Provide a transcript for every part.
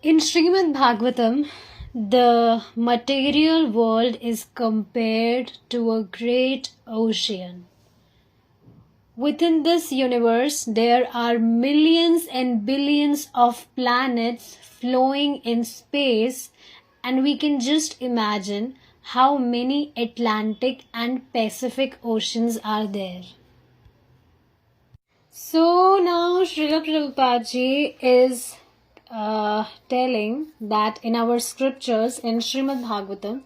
In Srimad Bhagavatam, the material world is compared to a great ocean. Within this universe, there are millions and billions of planets flowing in space, and we can just imagine how many Atlantic and Pacific oceans are there. So now Srila Prabhupada is telling that in our scriptures in Srimad Bhagavatam,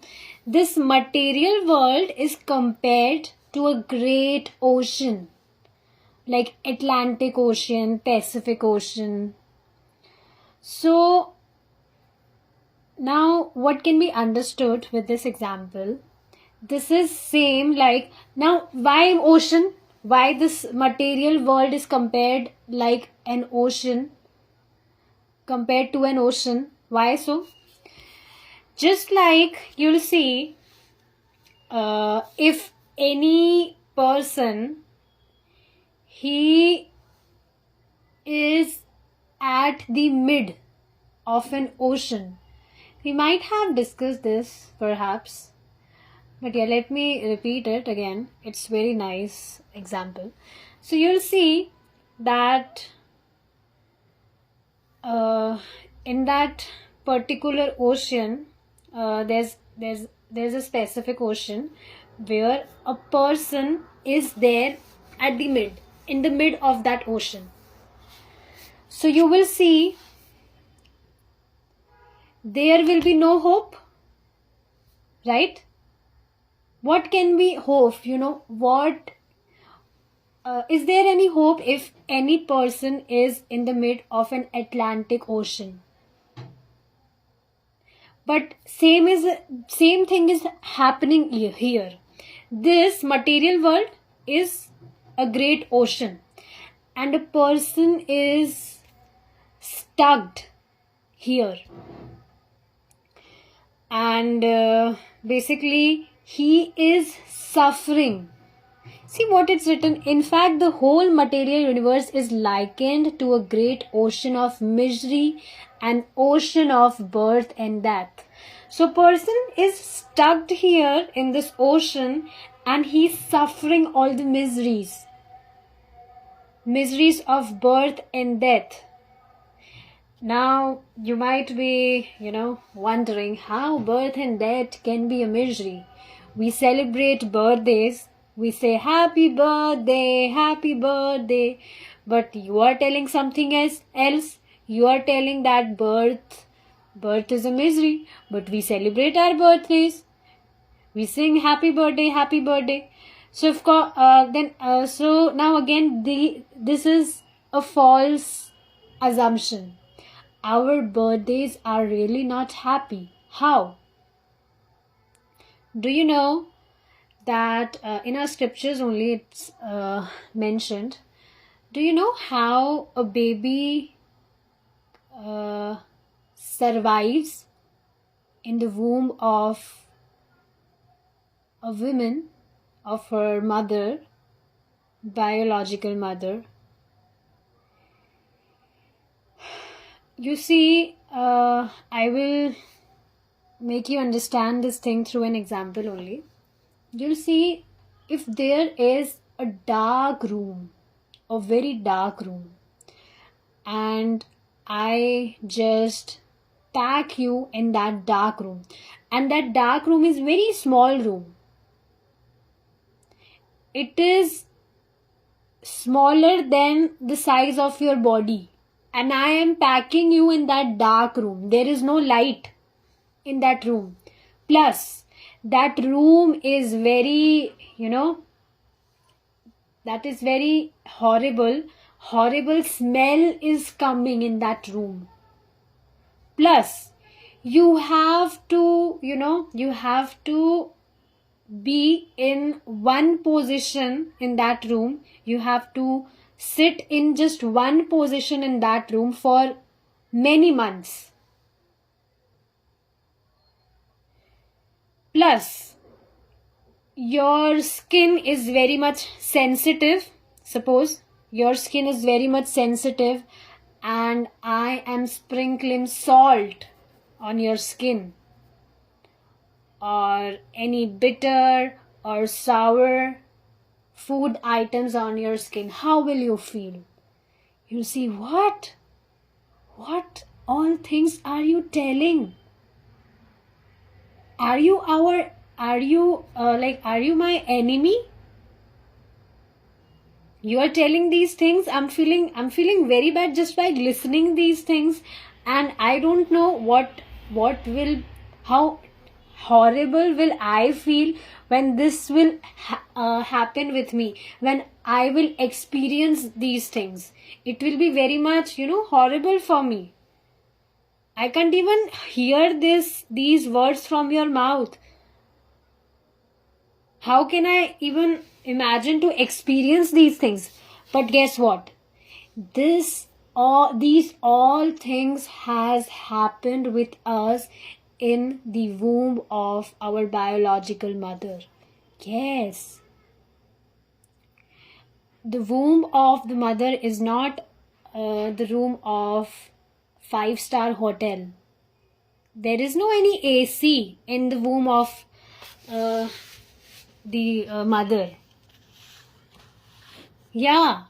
this material world is compared to a great ocean, like Atlantic Ocean, Pacific Ocean. So now what can be understood with this example? This is same like, now why ocean? Why this material world is compared like an ocean? Compared to an ocean. Why so? Just like you'll see, if any person, he is at the mid of an ocean. We might have discussed this perhaps, but yeah, let me repeat it again. It's very nice example. So you'll see that in that particular ocean, there's a specific ocean where a person is there at the mid, in the mid of that ocean. So you will see there will be no hope, right? What can we hope? What is there any hope if any person is in the mid of an Atlantic Ocean? But same thing is happening here. This material world is a great ocean, and a person is stuck here, and basically he is suffering. See what it's written. In fact, the whole material universe is likened to a great ocean of misery, an ocean of birth and death. So person is stuck here in this ocean, and he's suffering all the miseries of birth and death. Now you might be, wondering how birth and death can be a misery. We celebrate birthdays. We say happy birthday, but you are telling something else. You are telling that birth is a misery, but we celebrate our birthdays. We sing happy birthday. So of course, so now again, this is a false assumption. Our birthdays are really not happy. How? Do you know that in our scriptures only it's mentioned? Do you know how a baby survives in the womb of a woman, of her mother, biological mother? You see, I will make you understand this thing through an example only. You'll see, if there is a dark room, a very dark room, and I just pack you in that dark room, and that dark room is very small room. It is smaller than the size of your body, and I am packing you in that dark room. There is no light in that room. Plus, that room is very, that is very horrible. Horrible smell is coming in that room. Plus, you have to be in one position in that room. You have to sit in just one position in that room for many months. Plus, your skin is very much sensitive. Suppose your skin is very much sensitive, and I am sprinkling salt on your skin, or any bitter or sour food items on your skin, how will you feel? You'll see, what all things are you telling? Are you my enemy? You are telling these things. I'm feeling very bad just by listening these things, and I don't know how horrible will I feel when this will happen with me, when I will experience these things. It will be very much, horrible for me. I can't even hear these words from your mouth. How can I even imagine to experience these things? But guess what? These all things has happened with us in the womb of our biological mother. Yes. The womb of the mother is not the room of 5-star hotel. There is no any AC in the womb of the mother. Yeah,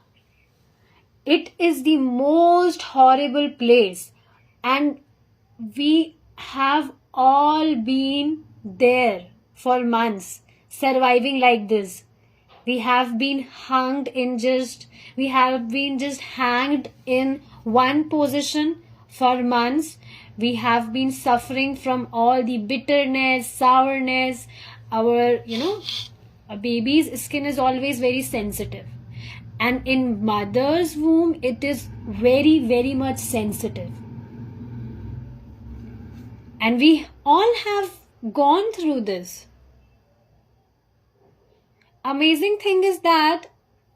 it is the most horrible place, and we have all been there for months, surviving like this. We have been hanged in one position for months. We have been suffering from all the bitterness, sourness. A baby's skin is always very sensitive. And in mother's womb, it is very, very much sensitive. And we all have gone through this. Amazing thing is that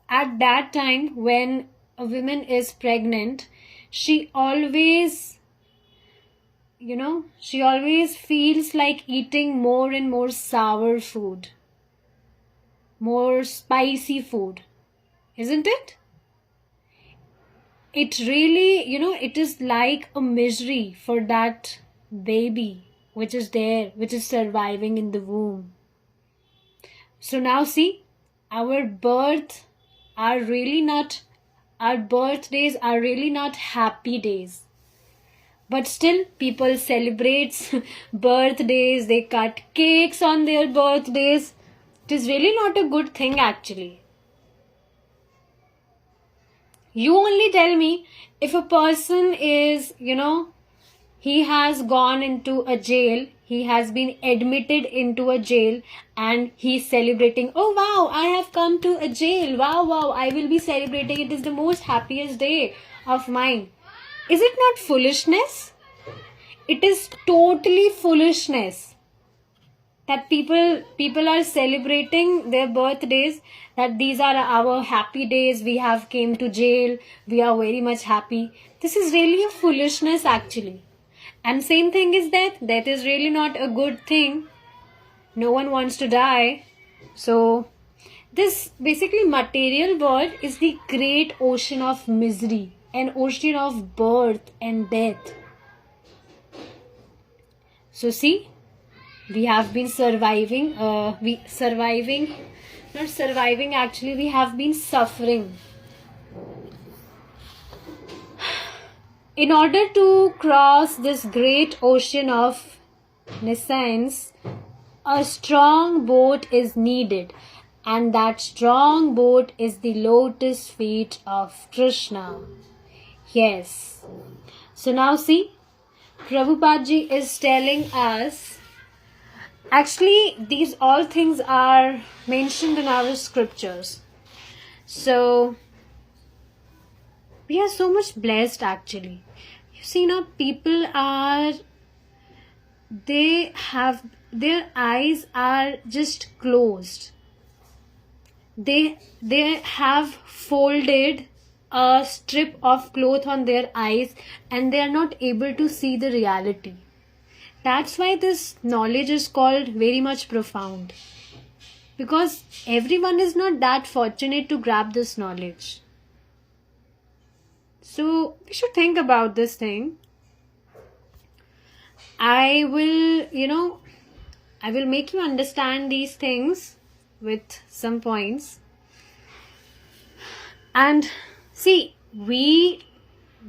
at that time when a woman is pregnant, she always feels like eating more and more sour food, more spicy food, isn't it? It really, it is like a misery for that baby which is surviving in the womb. So now see, our birthdays are really not happy days. But still, people celebrate birthdays, they cut cakes on their birthdays. It is really not a good thing actually. You only tell me, if a person is, he has gone into a jail, he has been admitted into a jail, and he's celebrating, oh wow, I have come to a jail, wow, I will be celebrating, it is the most happiest day of mine. Is it not foolishness? It is totally foolishness that people are celebrating their birthdays, that these are our happy days, we have came to jail, we are very much happy. This is really a foolishness actually. And same thing is that is really not a good thing. No one wants to die. So this basically material world is the great ocean of misery, an ocean of birth and death. So see, we have been surviving, we have been suffering. In order to cross this great ocean of nescience, a strong boat is needed, and that strong boat is the lotus feet of Krishna. Yes. So now see, Prabhupada ji is telling us, actually these all things are mentioned in our scriptures. So we are so much blessed actually. You see now, people their eyes are just closed. They have folded a strip of cloth on their eyes and they are not able to see the reality. That's why this knowledge is called very much profound. Because everyone is not that fortunate to grab this knowledge. So we should think about this thing. I will make you understand these things with some points. And see, we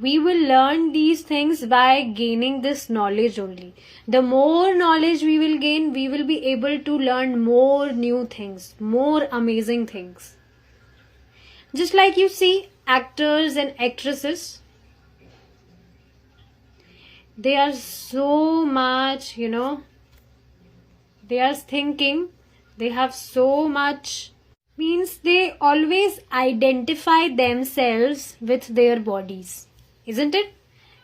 will learn these things by gaining this knowledge only. The more knowledge we will gain, we will be able to learn more new things, more amazing things. Just like you see actors and actresses, they are so much, they are thinking, they have so much, means they always identify themselves with their bodies, isn't it?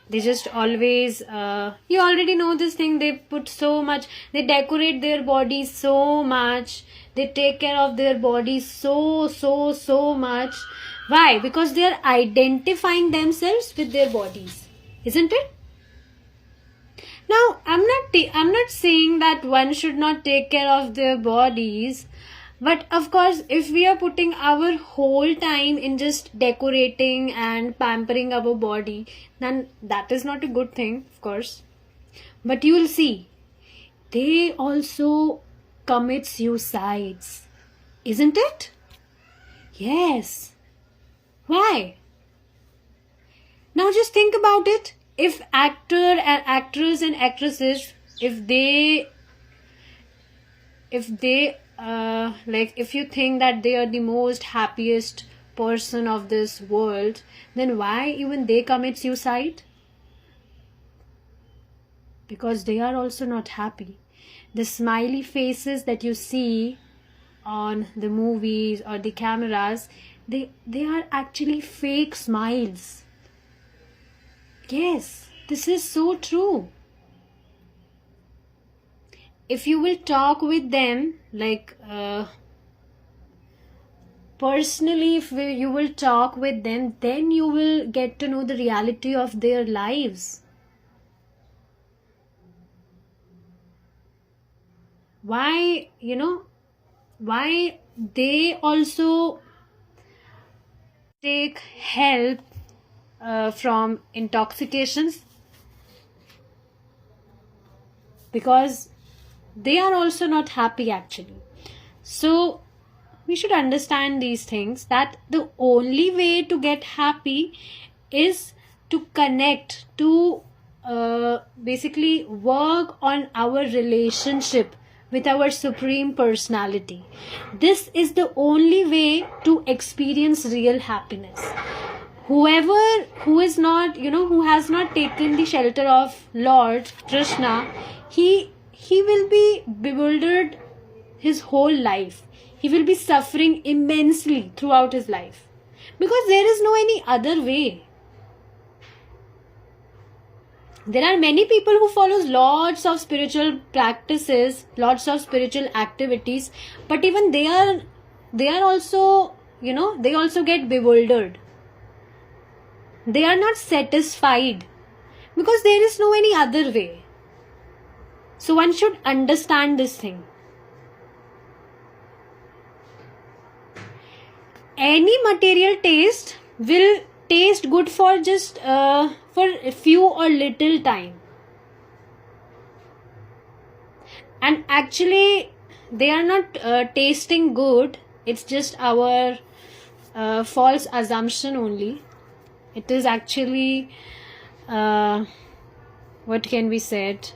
They just always, you already know this thing, they put so much, they decorate their bodies so much, they take care of their bodies so much. Why? Because they are identifying themselves with their bodies, isn't it? Now, I'm not saying that one should not take care of their bodies, but of course, if we are putting our whole time in just decorating and pampering our body, then that is not a good thing, of course. But you will see, they also commit suicides, isn't it? Yes. Why? Now just think about it. If actors and actresses, if you think that they are the most happiest person of this world, then why even they commit suicide? Because they are also not happy. The smiley faces that you see on the movies or the cameras, they are actually fake smiles. Yes, this is so true. If you will talk with them, personally, if you will talk with them, then you will get to know the reality of their lives. Why they also take help from intoxications? Because they are also not happy actually. So we should understand these things, that the only way to get happy is to connect, to basically work on our relationship with our Supreme Personality. This is the only way to experience real happiness. Whoever who has not taken the shelter of Lord Krishna, he will be bewildered his whole life. He will be suffering immensely throughout his life, because there is no any other way. There are many people who follows lots of spiritual practices, lots of spiritual activities, but even they are also, they also get bewildered. They are not satisfied because there is no any other way. So one should understand this thing. Any material taste will taste good for just for a few or little time, and actually they are not tasting good. It's just our false assumption only. It is actually what can be said?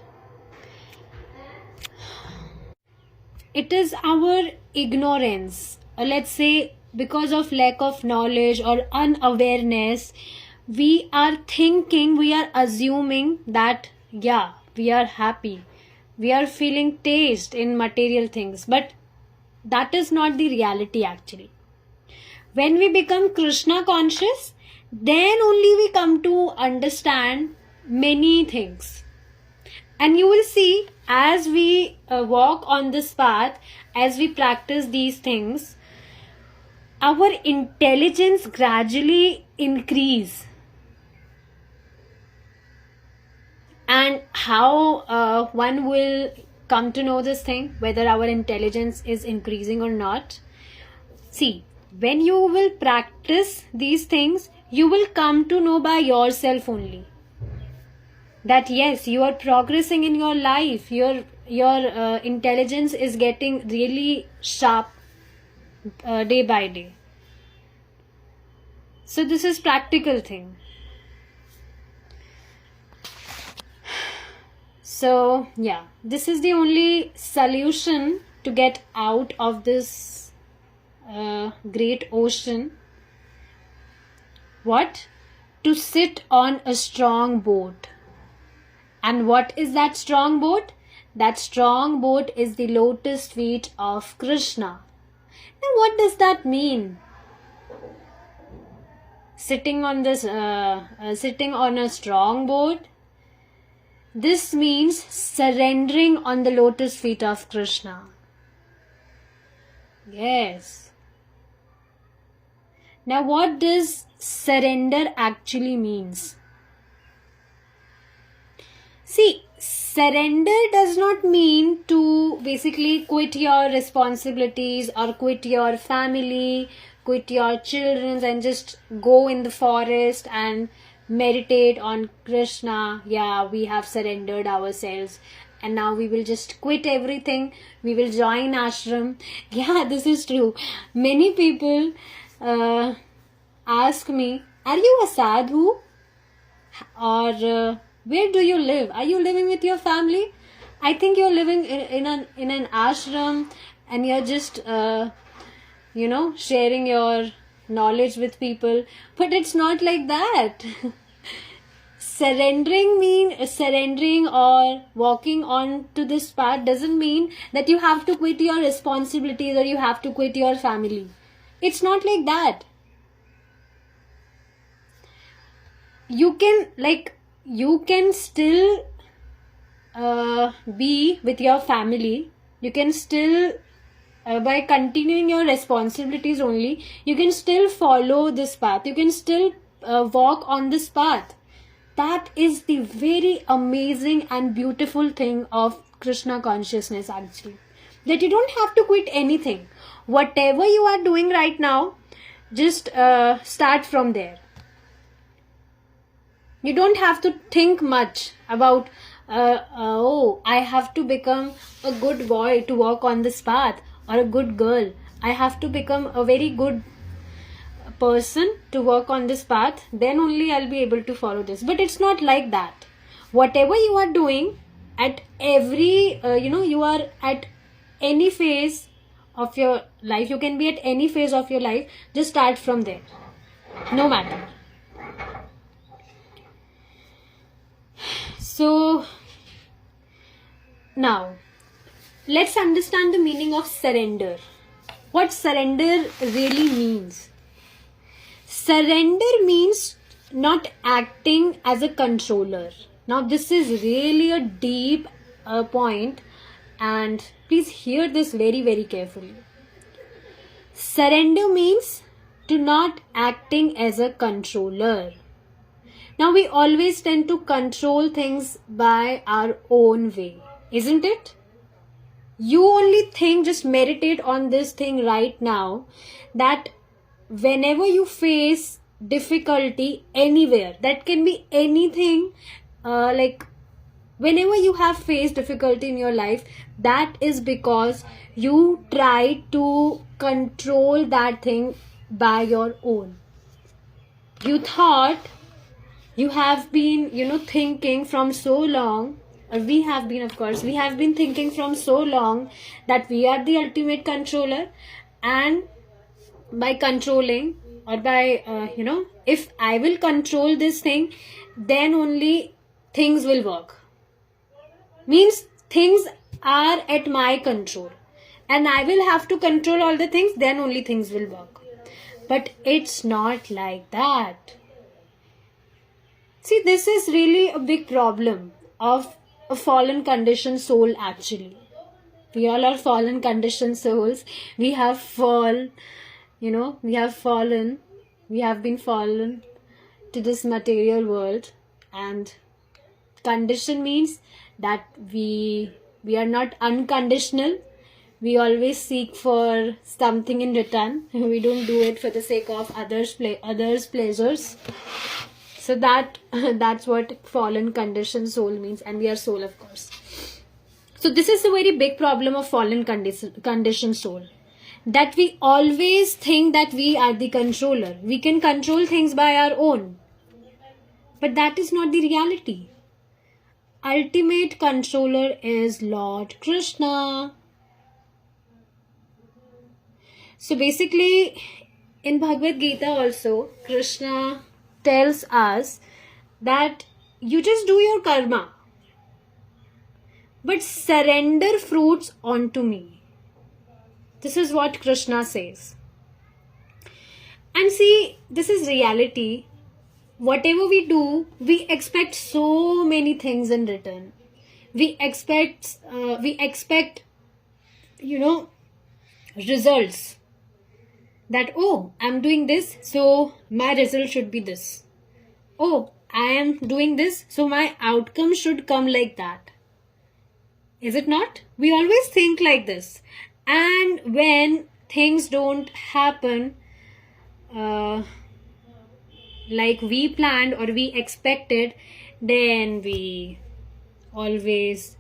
It is our ignorance, or let's say because of lack of knowledge or unawareness, we are thinking, we are assuming that we are happy, we are feeling taste in material things, but that is not the reality actually. When we become Krishna conscious, then only we come to understand many things. And you will see, as we walk on this path, as we practice these things, our intelligence gradually increase. And how one will come to know this thing, whether our intelligence is increasing or not? See, when you will practice these things, you will come to know by yourself only that yes, you are progressing in your life. Your intelligence is getting really sharp day by day. So this is practical thing. So yeah, this is the only solution to get out of this great ocean. What? To sit on a strong boat. And what is that strong boat? That strong boat is the lotus feet of Krishna. Now what does that mean? Sitting on a strong boat. This means surrendering on the lotus feet of Krishna. Yes. Now what does surrender actually means? See, surrender does not mean to basically quit your responsibilities or quit your family, quit your children and just go in the forest and meditate on Krishna. Yeah, we have surrendered ourselves and now we will just quit everything. We will join ashram. Yeah, this is true. Many people ask me, are you a sadhu? Or where do you live? Are you living with your family? I think you're living in an ashram and you're just sharing your knowledge with people. But it's not like that. Surrendering or walking on to this path doesn't mean that you have to quit your responsibilities or you have to quit your family. It's not like that. You can still be with your family. You can still by continuing your responsibilities only, you can still follow this path. You can still walk on this path. That is the very amazing and beautiful thing of Krishna consciousness actually. That you don't have to quit anything. Whatever you are doing right now, just start from there. You don't have to think much about, I have to become a good boy to walk on this path or a good girl. I have to become a very good person to work on this path. Then only I'll be able to follow this. But it's not like that. Whatever you are doing at every, you are at any phase of your life. You can be at any phase of your life. Just start from there. No matter. So now let's understand the meaning of surrender. What surrender really means. Surrender means not acting as a controller. Now this is really a deep point and please hear this very, very carefully. Surrender means to not acting as a controller. Now we always tend to control things by our own way, isn't it? You only think, just meditate on this thing right now, that whenever you face difficulty anywhere, that can be anything, whenever you have faced difficulty in your life, that is because you try to control that thing by your own. You thought you have been, thinking from so long, or we have been thinking from so long that we are the ultimate controller, and by controlling or by, if I will control this thing, then only things will work. Means things are at my control and I will have to control all the things, then only things will work. But it's not like that. See, this is really a big problem of a fallen conditioned soul actually. We all are fallen conditioned souls. We have fallen to this material world, and condition means that we are not unconditional. We always seek for something in return. We don't do it for the sake of others' pleasures. So that's what fallen conditioned soul means, and we are soul, of course. So this is a very big problem of fallen conditioned soul, that we always think that we are the controller. We can control things by our own, but that is not the reality. Ultimate controller is Lord Krishna. So basically, in Bhagavad Gita also, Krishna tells us that you just do your karma, but surrender fruits onto me. This is what Krishna says. And see, this is reality. Whatever we do, we expect so many things in return. We expect, results. That, oh, I'm doing this, so my result should be this. Oh, I am doing this, so my outcome should come like that. Is it not? We always think like this. And when things don't happen like we planned or we expected, then we always,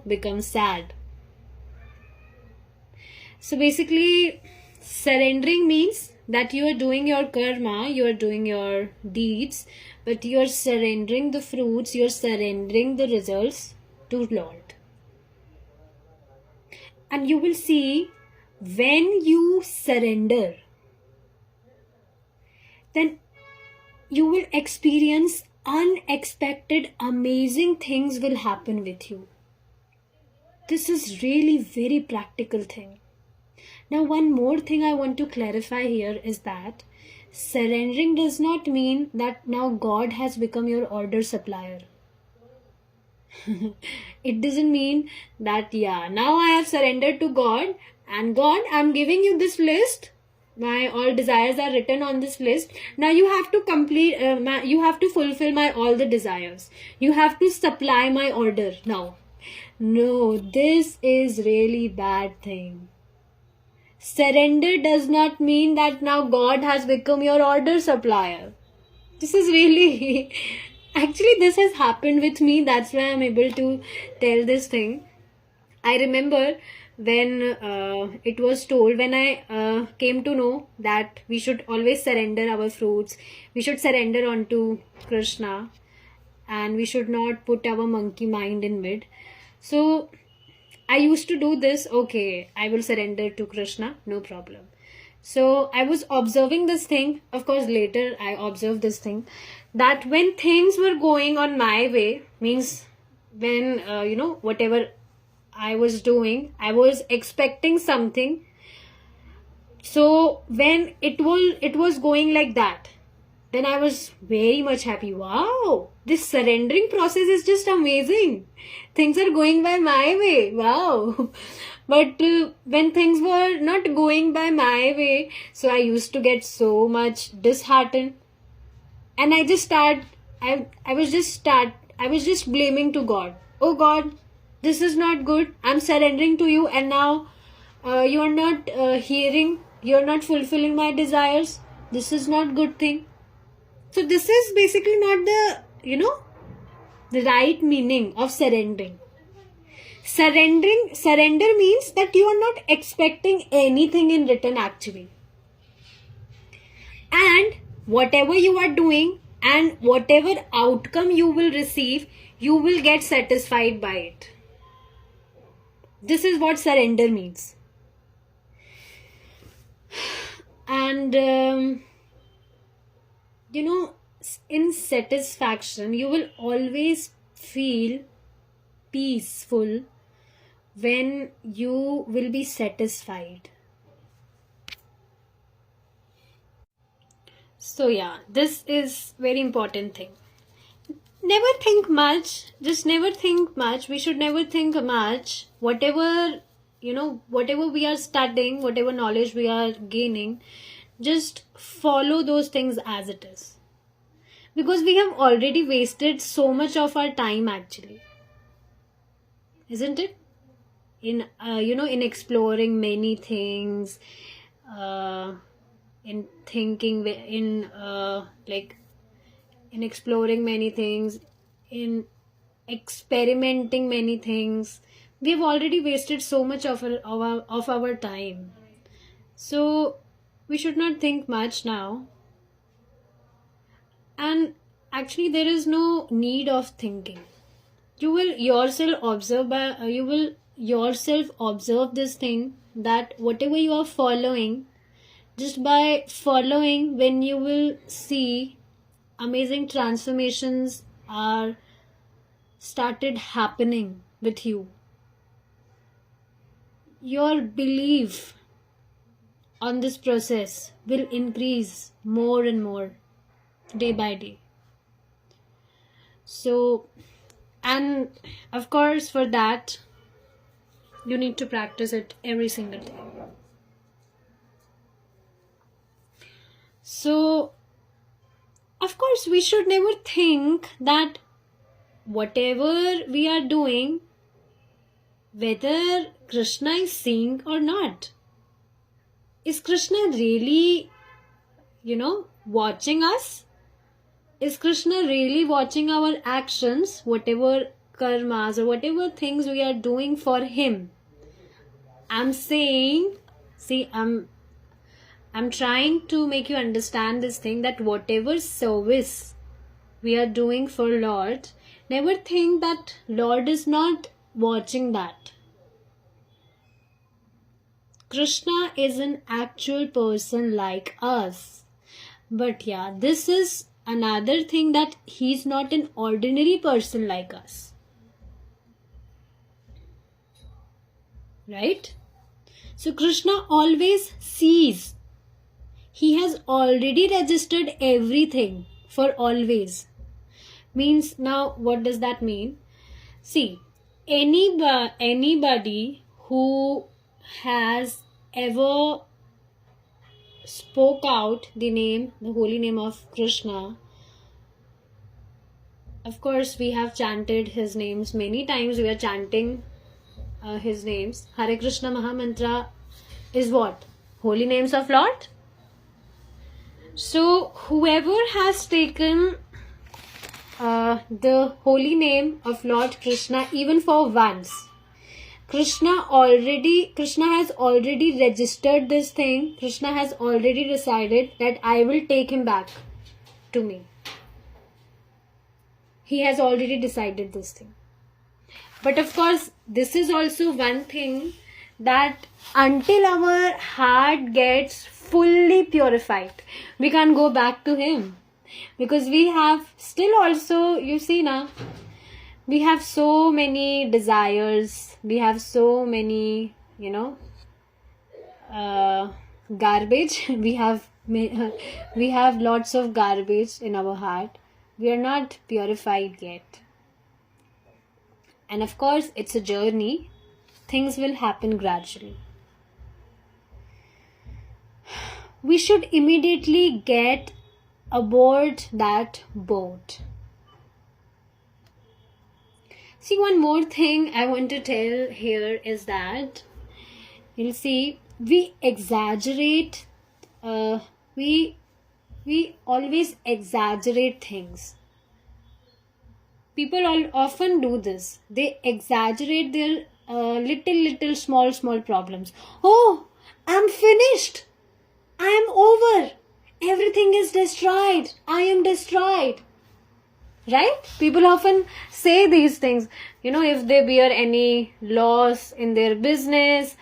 become sad. So basically, surrendering means that you are doing your karma, you are doing your deeds, but you are surrendering the fruits, you are surrendering the results to Lord. And you will see, when you surrender, then you will experience unexpected, amazing things will happen with you. This is really very practical thing. Now, one more thing I want to clarify here is that surrendering does not mean that now God has become your order supplier. It doesn't mean that, now I have surrendered to God, and God, I'm giving you this list. My all desires are written on this list. Now you have to complete, you have to fulfill my all the desires. You have to supply my order now. No, this is really bad thing. Surrender does not mean that now God has become your order supplier. This is really, actually this has happened with me. That's why I'm able to tell this thing. I remember when it was told, when I came to know that we should always surrender our fruits, we should surrender onto Krishna, and we should not put our monkey mind in mid. So I used to do this, okay, I will surrender to Krishna, no problem. So I was observing this thing. Of course, later I observed this thing, that when things were going on my way, means when, whatever I was doing, I was expecting something. So when it was going like that, then I was very much happy. Wow, this surrendering process is just amazing. Things are going by my way. Wow. But when things were not going by my way, so I used to get so much disheartened. And I was just blaming to God. Oh God, this is not good. I'm surrendering to you, and now you are not hearing. You are not fulfilling my desires. This is not good thing. So this is basically not the right meaning of surrendering. Surrender means that you are not expecting anything in return actually. And whatever you are doing and whatever outcome you will receive, you will get satisfied by it. This is what surrender means. And in satisfaction, you will always feel peaceful when you will be satisfied. So this is very important thing. Never think much. Just never think much. We should never think much. Whatever we are studying, whatever knowledge we are gaining, just follow those things as it is. Because we have already wasted so much of our time actually. Isn't it? in in exploring many things, in thinking, in exploring many things, in experimenting many things. We have already wasted so much of our time. So we should not think much now. And actually, there is no need of thinking. You will yourself observe this thing, that whatever you are following, just by following, when you will see amazing transformations are started happening with you. Your belief on this process will increase more and more day by day. So, and of course, for that you need to practice it every single day. So of course, we should never think that whatever we are doing, whether Krishna is seeing or not. Is Krishna really, watching us? Is Krishna really watching our actions, whatever karmas or whatever things we are doing for him? I'm saying, I'm trying to make you understand this thing, that whatever service we are doing for Lord, never think that Lord is not watching that. Krishna is an actual person like us. But yeah, this is another thing, that he's not an ordinary person like us. Right? So Krishna always sees. He has already registered everything for always. Means, now what does that mean? See, anybody who has ever spoke out the holy name of Krishna, of course we have chanted his names many times. We are chanting his names. Hare Krishna Mahamantra is what? Holy names of Lord. So whoever has taken the holy name of Lord Krishna even for once, Krishna has already registered this thing. Krishna has already decided that I will take him back to me. He has already decided this thing. But of course, this is also one thing, that until our heart gets fully purified, we can't go back to him. Because we have still also, we have so many desires, we have so many, garbage. We have lots of garbage in our heart. We are not purified yet. And of course, it's a journey. Things will happen gradually. We should immediately get aboard that boat. See, one more thing I want to tell here is that, you'll see, we exaggerate, we always exaggerate things. People often do this. They exaggerate their little small problems. Oh, I'm finished. I am over. Everything is destroyed. I am destroyed. Right? People often say these things. If they bear any loss in their business,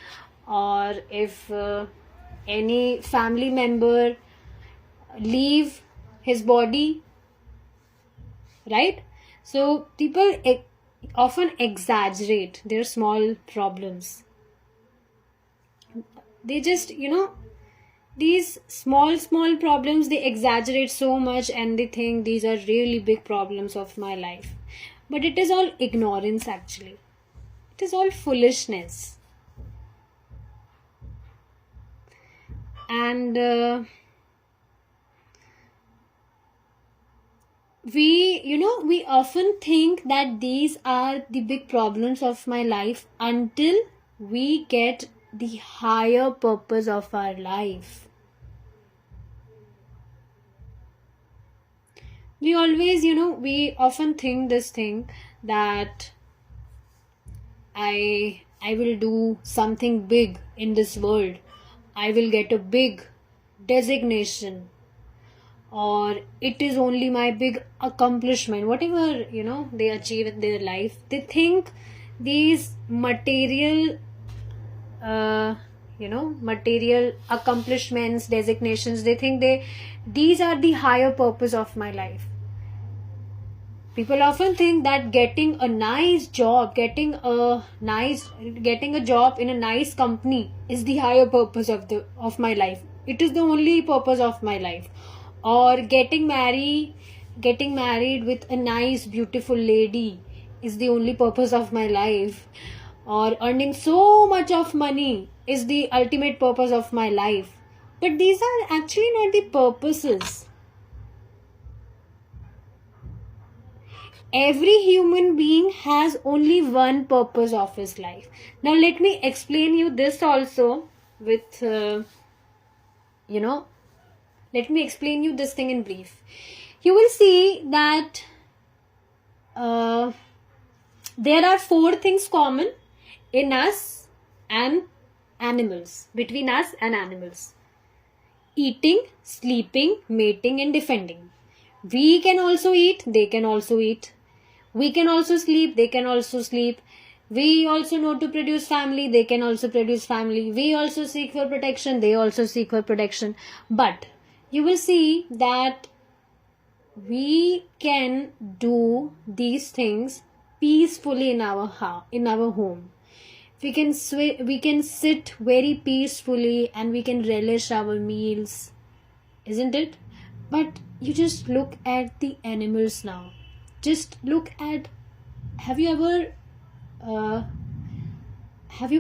or if any family member leave his body. Right? So people often exaggerate their small problems. They just, these small problems, they exaggerate so much, and they think these are really big problems of my life. But it is all ignorance actually. It is all foolishness. And we often think that these are the big problems of my life until we get the higher purpose of our life. We always, we often think this thing that I will do something big in this world. I will get a big designation, or it is only my big accomplishment. Whatever, they achieve in their life, they think these material material accomplishments, designations, they think these are the higher purpose of my life. People often think that getting a nice job, getting a job in a nice company is the higher purpose of my life. It is the only purpose of my life. Or getting married with a nice, beautiful lady is the only purpose of my life. Or earning so much of money is the ultimate purpose of my life. But these are actually not the purposes. Every human being has only one purpose of his life. Now let me explain you this also with, let me explain you this thing in brief. You will see that there are 4 things common in us and animals, between us and animals. Eating, sleeping, mating and defending. We can also eat, they can also eat. We can also sleep, they can also sleep. We also know to produce family, they can also produce family. We also seek for protection, they also seek for protection. But you will see that we can do these things peacefully in our home. We can sit very peacefully and we can relish our meals, isn't it? But you just look at the animals now. Just look at, have you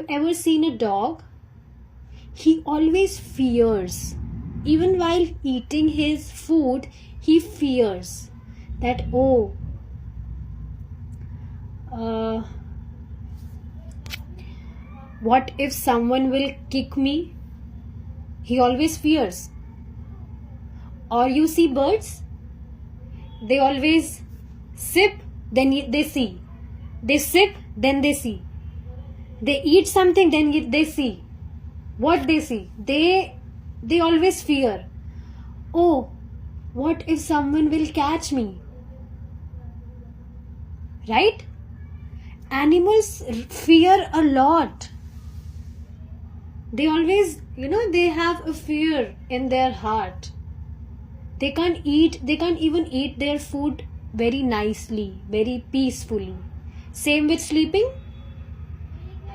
ever seen a dog? He always fears. Even while eating his food, he fears that, what if someone will kick me? He always fears. Or you see birds, they always sip, then they see. They sip, then they see. They eat something, then they see. What they see? They always fear. What if someone will catch me? Right? Animals fear a lot. They always, they have a fear in their heart. They can't even eat their food very nicely, very peacefully. Same with sleeping.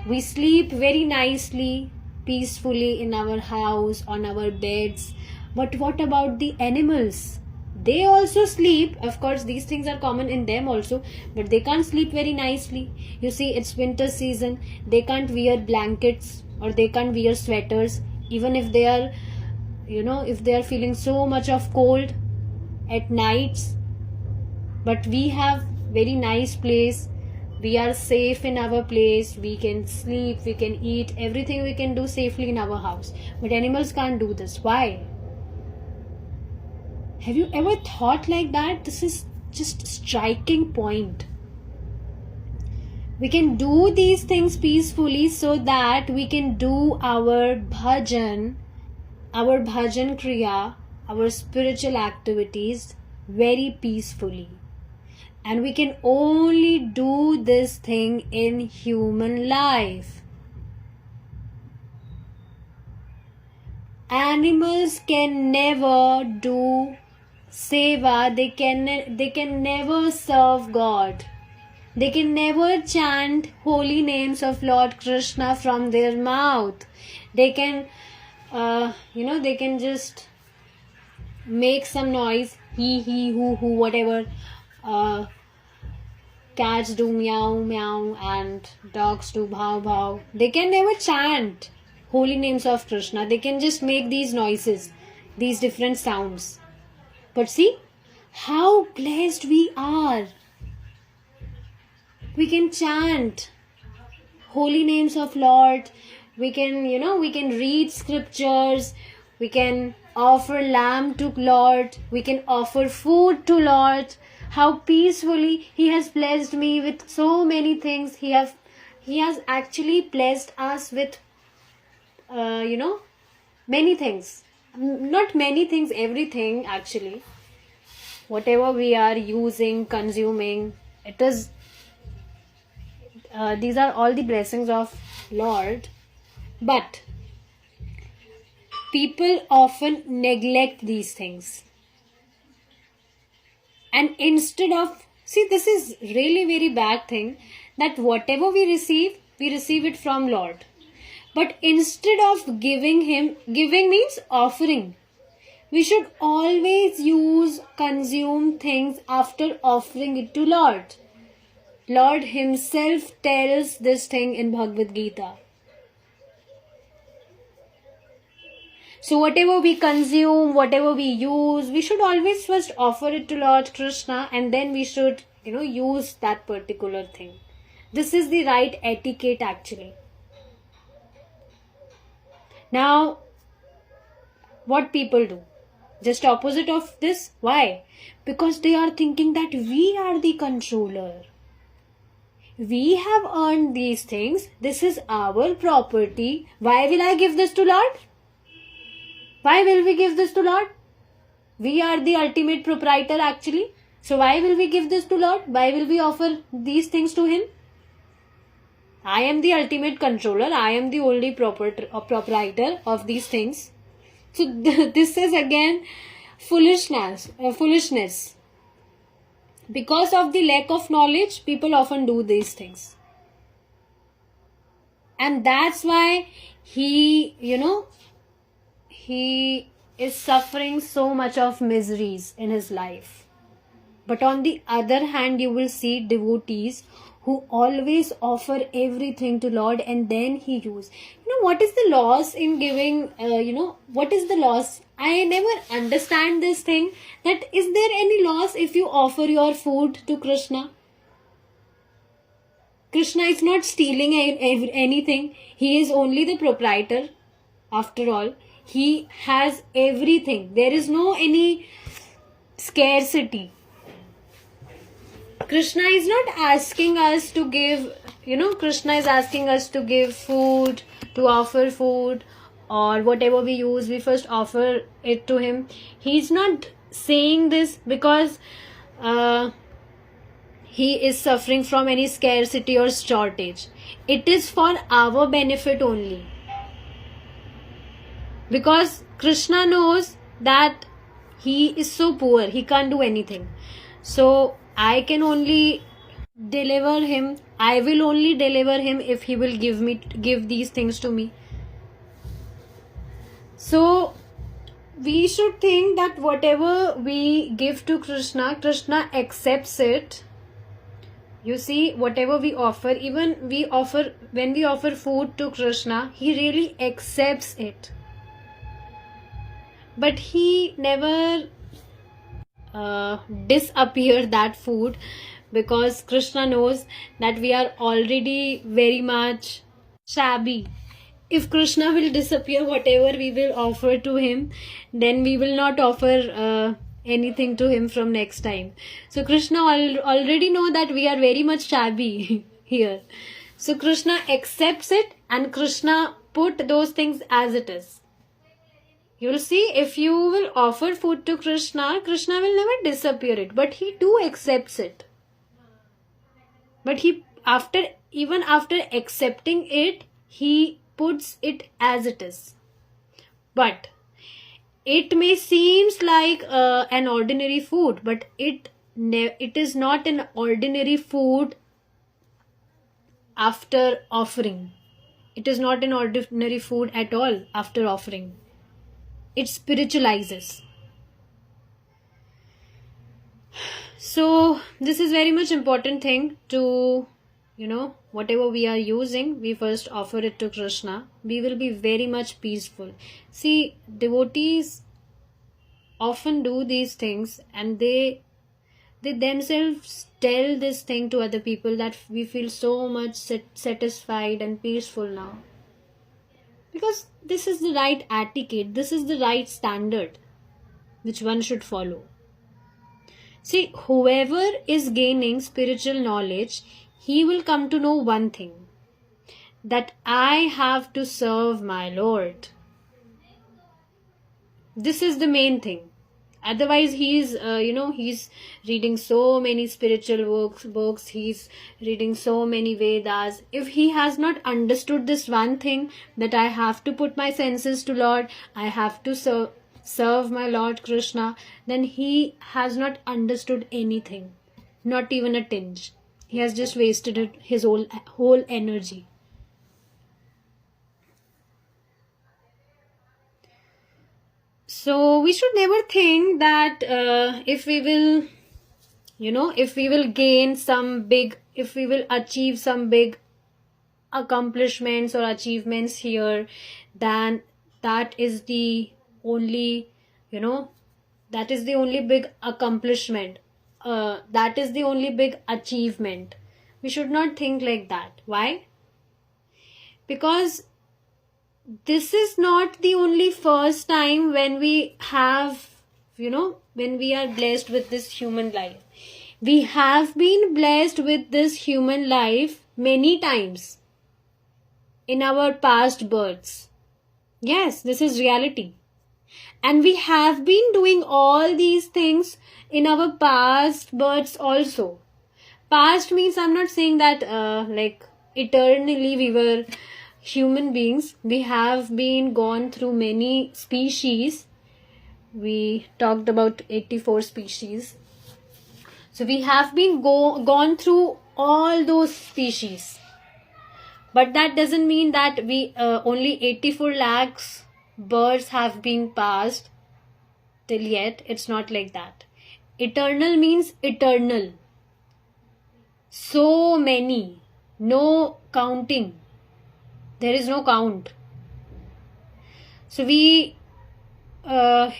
We sleep very nicely, peacefully in our house, on our beds. But what about the animals? They also sleep. Of course, these things are common in them also, but they can't sleep very nicely. You see, it's winter season. They can't wear blankets or they can't wear sweaters, even if they are, if they are feeling so much of cold at nights. But we have very nice place. We are safe in our place. We can sleep, we can eat, everything we can do safely in our house. But animals can't do this. Why? Have you ever thought like that? This is just a striking point. We can do these things peacefully so that we can do our bhajan kriya, our spiritual activities very peacefully. And we can only do this thing in human life. Animals can never do seva. They can never serve God. They can never chant holy names of Lord Krishna from their mouth. They can, they can just make some noise, he, who, whatever. Cats do meow, meow, and dogs do bhav, bhav. They can never chant holy names of Krishna. They can just make these noises, these different sounds. But see, how blessed we are. We can chant holy names of Lord. We can, we can read scriptures. We can offer lamb to Lord. We can offer food to Lord. How peacefully He has blessed me with so many things. He has actually blessed us with, many things. Not many things, everything actually. Whatever we are using, consuming, it is. These are all the blessings of Lord. But people often neglect these things. And instead of, this is really very bad thing, that whatever we receive it from Lord. But instead of giving means offering. We should always consume things after offering it to Lord. Lord Himself tells this thing in Bhagavad Gita. So whatever we consume, whatever we use, we should always first offer it to Lord Krishna, and then we should, use that particular thing. This is the right etiquette actually. Now, what people do? Just opposite of this. Why? Because they are thinking that we are the controller. We have earned these things. This is our property. Why will I give this to Lord? Why will we give this to Lord? We are the ultimate proprietor actually. So why will we give this to Lord? Why will we offer these things to Him? I am the ultimate controller. I am the only proprietor of these things. So this is again foolishness. Because of the lack of knowledge, people often do these things. And that's why he is suffering so much of miseries in his life. But on the other hand, you will see devotees who always offer everything to Lord and then He use. What is the loss in giving, what is the loss? I never understand this thing, that is there any loss if you offer your food to Krishna? Krishna is not stealing anything. He is only the proprietor. After all, He has everything. There is no any scarcity. Krishna is not asking us to give, Krishna is asking us to give food, to offer food, or whatever we use, we first offer it to Him. He's not saying this because He is suffering from any scarcity or shortage. It is for our benefit only. Because Krishna knows that He is so poor, He can't do anything. So I can only deliver Him. I will only deliver Him if He will give these things to me. So we should think that whatever we give to Krishna, Krishna accepts it. You see, whatever we offer, even when we offer food to Krishna, He really accepts it. But He never disappear that food, because Krishna knows that we are already very much shabby. If Krishna will disappear whatever we will offer to Him, then we will not offer anything to Him from next time. So Krishna already know that we are very much shabby here. So Krishna accepts it, and Krishna put those things as it is. You will see, if you will offer food to Krishna, Krishna will never disappear it, but He too accepts it. But even after accepting it, He puts it as it is. But it may seems like an ordinary food, but it is not an ordinary food after offering. It is not an ordinary food at all after offering. It spiritualizes. So this is very much important thing to, whatever we are using, we first offer it to Krishna. We will be very much peaceful. See, devotees often do these things, and they They themselves tell this thing to other people that we feel so much satisfied and peaceful now. Because this is the right etiquette, this is the right standard which one should follow. See, whoever is gaining spiritual knowledge, he will come to know one thing, that I have to serve my Lord. This is the main thing. Otherwise, he's reading so many spiritual books, he's reading so many Vedas. If he has not understood this one thing, that I have to put my senses to Lord, I have to serve my Lord Krishna, then he has not understood anything, not even a tinge. He has just wasted his whole energy. So we should never think that if we will gain some big, if we will achieve some big accomplishments or achievements here, then that is the only, that is the only big accomplishment. That is the only big achievement. We should not think like that. Why? Because this is not the only first time when we have, when we are blessed with this human life. We have been blessed with this human life many times in our past births. Yes, this is reality. And we have been doing all these things in our past births also. Past means, I'm not saying that like eternally we were human beings. We have been gone through many species. We talked about 84 species. So we have been gone through all those species. But that doesn't mean that we only 84 lakhs births have been passed till yet. It's not like that. Eternal means eternal. So many. No counting. There is no count. So we have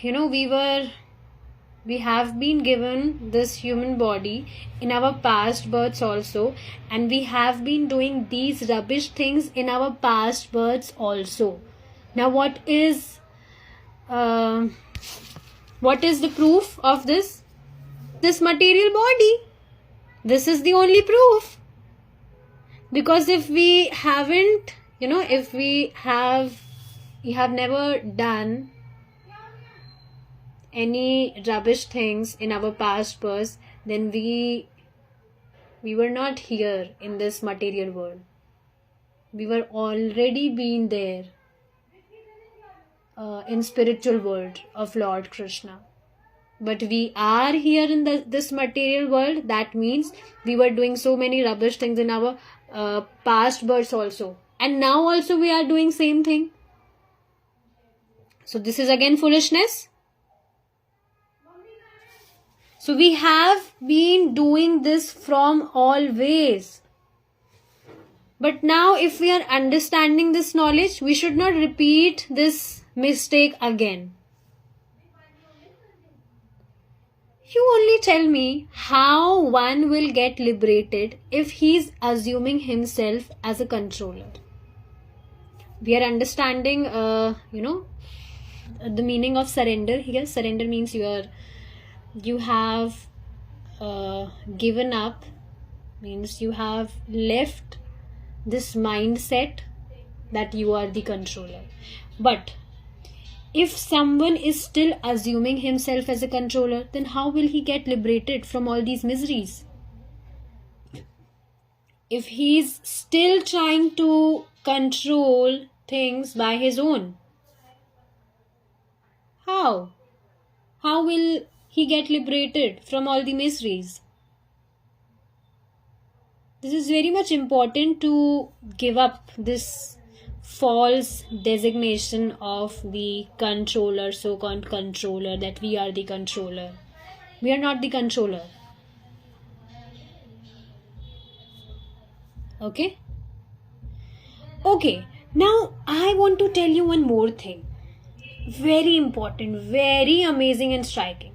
been given this human body in our past births also, and we have been doing these rubbish things in our past births also. Now what is the proof of this? This material body. This is the only proof. Because if we haven't, if we have never done any rubbish things in our past births, then we were not here in this material world. We were already been there in spiritual world of Lord Krishna. But we are here in this material world. That means we were doing so many rubbish things in our past births also. And now also we are doing same thing. So this is again foolishness. So we have been doing this from always. But now if we are understanding this knowledge, we should not repeat this mistake again. You only tell me how one will get liberated if he is assuming himself as a controller. We are understanding, the meaning of surrender here. Surrender means you have given up, means you have left this mindset that you are the controller. But if someone is still assuming himself as a controller, then how will he get liberated from all these miseries? If he is still trying to control things by his own, how will he get liberated from all the miseries? This is very much important to give up this false designation of the controller, so-called controller, that we are the controller. We are not the controller. Okay? Now I want to tell you one more thing. Very important, very amazing and striking.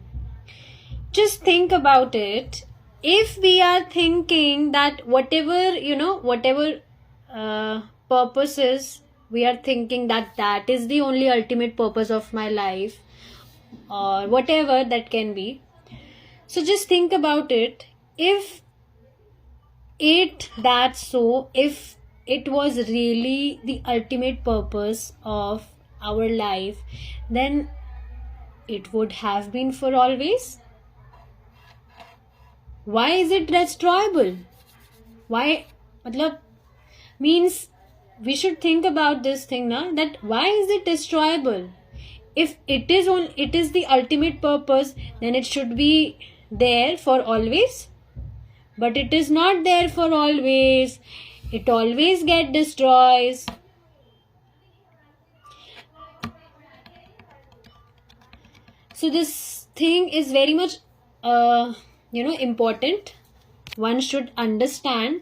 just think about it. If we are thinking that whatever purposes we are thinking that is the only ultimate purpose of my life, or whatever that can be, so just think about it. If it was really the ultimate purpose of our life, then it would have been for always. Why is it destroyable? Why? Means we should think about this thing now, that why is it destroyable? If it is the ultimate purpose, then it should be there for always. But it is not there for always. It always get destroyed. So this thing is very much important. One should understand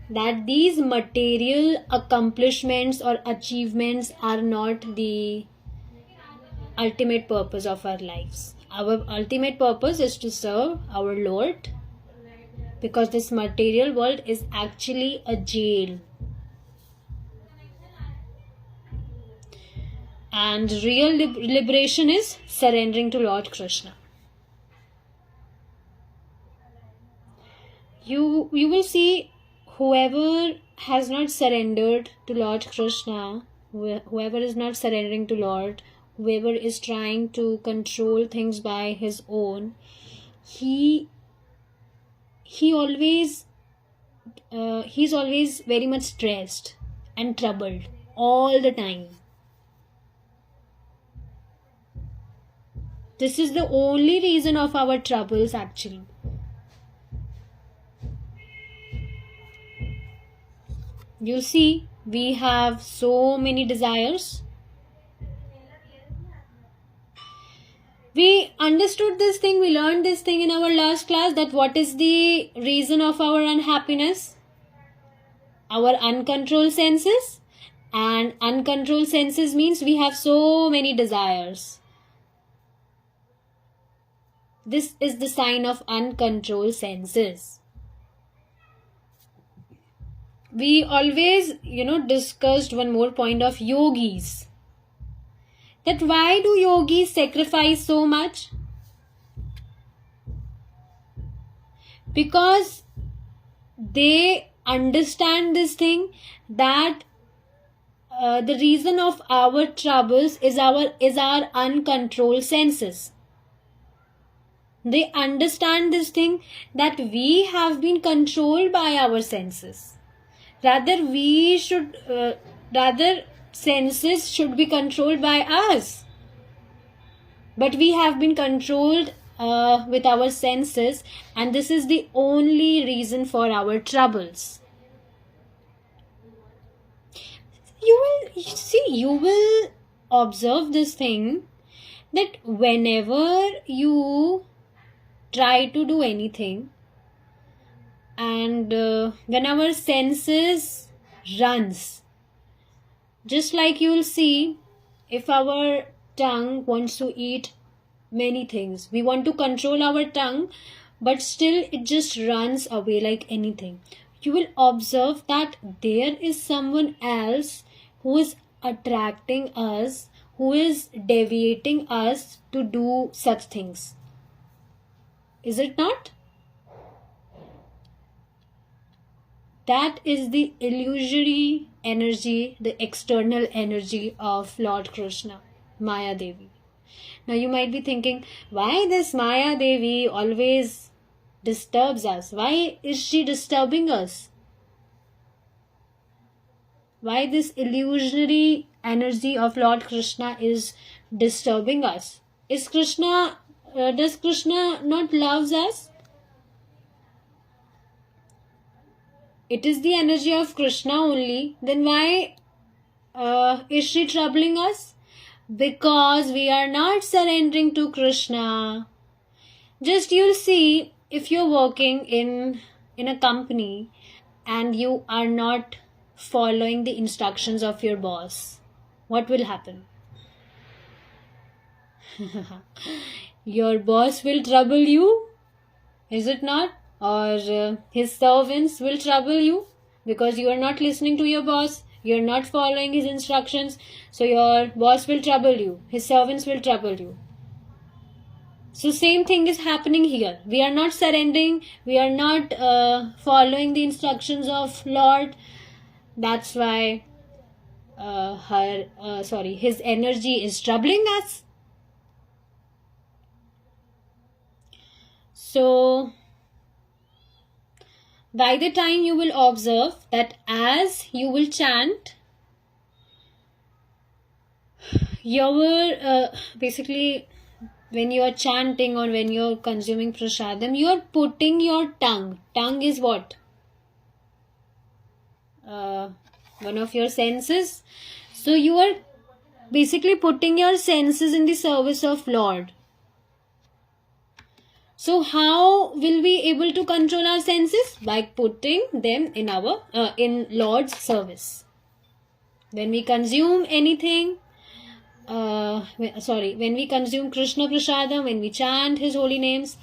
that these material accomplishments or achievements are not the ultimate purpose of our lives. Our ultimate purpose is to serve our Lord, because this material world is actually a jail. And real liberation is surrendering to Lord Krishna. You will see, whoever has not surrendered to Lord Krishna, whoever is not surrendering to Lord, whoever is trying to control things by his own, he's always very much stressed and troubled all the time. This is the only reason of our troubles actually. You see, we have so many desires. We understood this thing, we learned this thing in our last class, that what is the reason of our unhappiness? Our uncontrolled senses. And uncontrolled senses means we have so many desires. This is the sign of uncontrolled senses. We always, discussed one more point of yogis. That why do yogis sacrifice so much? Because they understand this thing, that the reason of our troubles is our uncontrolled senses. They understand this thing, that we have been controlled by our senses. Rather senses should be controlled by us. But we have been controlled with our senses, and this is the only reason for our troubles. You will observe this thing, that whenever you try to do anything, and when our senses runs, just like you will see, if our tongue wants to eat many things, we want to control our tongue, but still it just runs away like anything. You will observe that there is someone else who is attracting us, who is deviating us to do such things. Is it not? That is the illusory energy, the external energy of Lord Krishna, Maya Devi. Now you might be thinking, why this Maya Devi always disturbs us? Why is she disturbing us? Why this illusory energy of Lord Krishna is disturbing us? Does Krishna not loves us? It is the energy of Krishna only. Then why is she troubling us? Because we are not surrendering to Krishna. Just you'll see, if you're working in a company and you are not following the instructions of your boss, what will happen? Your boss will trouble you Is it not? Or his servants will trouble you because you are not listening to your boss, you are not following his instructions, so your boss will trouble you, his servants will trouble you. So same thing is happening here. We are not surrendering, we are not following the instructions of Lord. That's why his energy is troubling us. So by the time you will observe that as you will chant, your basically when you are chanting or when you are consuming prasadam, you are putting your tongue. Tongue is what? One of your senses. So you are basically putting your senses in the service of Lord. So how will we able to control our senses? By putting them in our in Lord's service. When we consume anything, when we consume Krishna Prasadam, when we chant his holy names,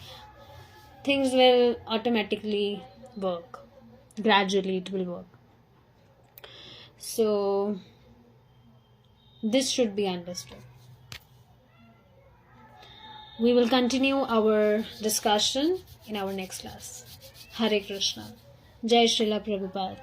things will automatically work. Gradually it will work. So this should be understood. We will continue our discussion in our next class. Hare Krishna. Jai Srila Prabhupada.